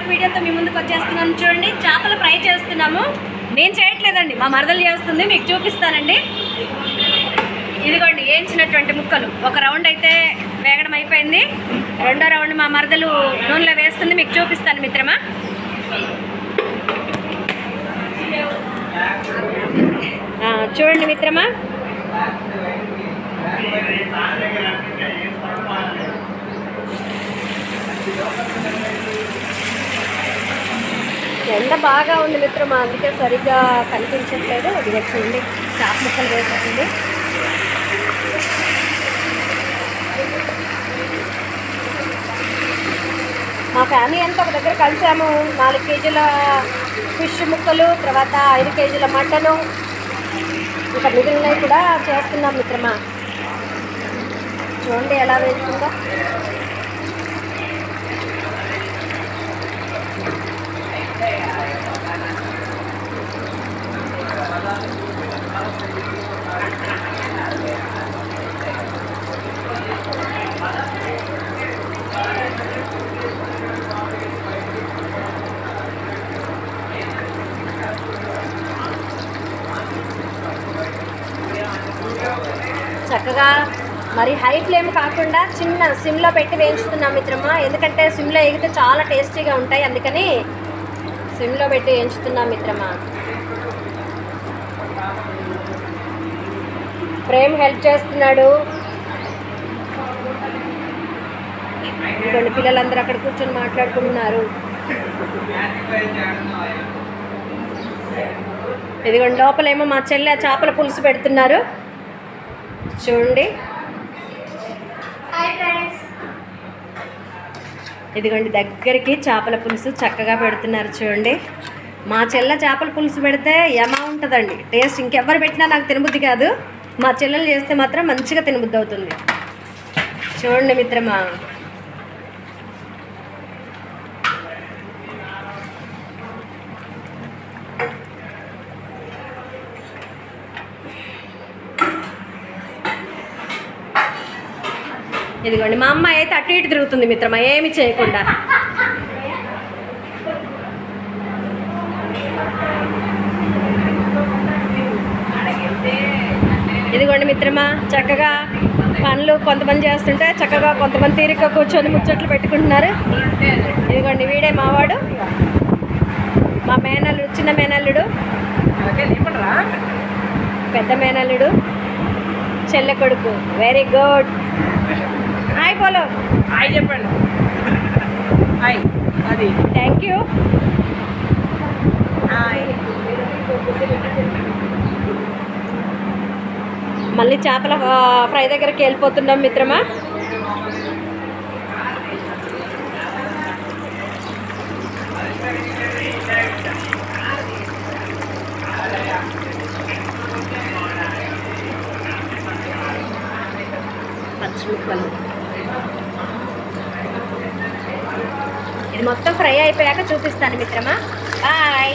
ఇంకొక వీడియోతో మీ ముందుకు వచ్చేస్తున్నాను. చూడండి, చేపల ఫ్రై చేస్తున్నాము. నేను చేయట్లేదండి, మా మరదలు చేస్తుంది, మీకు చూపిస్తానండి. ఇదిగోండి వేయించినటువంటి ముక్కలు. ఒక రౌండ్ అయితే వేగడం అయిపోయింది, రెండో రౌండ్ మా మరదలు నూనెలో వేస్తుంది, మీకు చూపిస్తాను మిత్రమా. చూడండి మిత్రమా, ఎండ బాగా ఉంది మిత్రమా, అందుకే సరిగ్గా కనిపించట్లేదు. ఇది చూడండి, చేప ముక్కలు వేస్తుంది. మా ఫ్యామిలీ అంతా ఒక దగ్గర కలిసాము. 4 కేజీల ఫిష్ ముక్కలు, తర్వాత 5 కేజీల మటను, ఇంకా మిగిలినవి కూడా చేస్తున్నాం మిత్రమా. చూడండి ఎలా వేస్తుందో. చక్కగా మరి హై ఫ్లేమ్ కాకుండా చిన్న సిమ్లో పెట్టి వేయించుతున్నాం మిత్రమా. ఎందుకంటే సిమ్లో ఎగితే చాలా టేస్టీగా ఉంటాయి, అందుకని సిమ్లో పెట్టి వేయించుతున్నాం మిత్రమా. ప్రేమ్ హెల్ప్ చేస్తున్నాడు. ఇదిగోండి పిల్లలందరూ అక్కడ కూర్చొని మాట్లాడుకుంటున్నారు. ఇదిగోండి లోపలేమో మా చెల్లె చేపల పులుసు పెడుతున్నారు. చూడండి, ఇదిగోండి దగ్గరికి చేపల పులుసు చక్కగా పెడుతున్నారు. చూడండి, మా చెల్లె చేపల పులుసు పెడితే ఏమా ఉంటుందండి టేస్ట్. ఇంకెవ్వరు పెట్టినా నాకు తినబుద్ధి కాదు, మా చెల్లెలు చేస్తే మాత్రం మంచిగా తినబుద్ధి అవుతుంది. చూడండి మిత్రమా, ఇదిగోండి మా అమ్మాయి అయితే అటు ఇటు తిరుగుతుంది మిత్రమా, ఏమి చేయకుండా. ఇదిగోండి మిత్రమా, చక్కగా పనులు కొంతమంది చేస్తుంటే చక్కగా కొంతమంది తీరిక కూర్చొని ముచ్చట్లు పెట్టుకుంటున్నారు. ఇదిగోండి వీడే మావాడు, మా మేనల్లుడు, చిన్న మేనల్లుడు, పెద్ద మేనల్లుడు, చెల్లె కొడుకు. Very good. Hi polo, hi చెప్పండి. హాయ్, అది థ్యాంక్ యూ. హాయ్. మళ్ళీ చేపల ఫ్రై దగ్గరికి వెళ్ళిపోతున్నాం మిత్రమా. పచ్చిమిరపకాయలు ఇది మొత్తం ఫ్రై అయిపోయాక చూపిస్తాను మిత్రమా. బాయ్.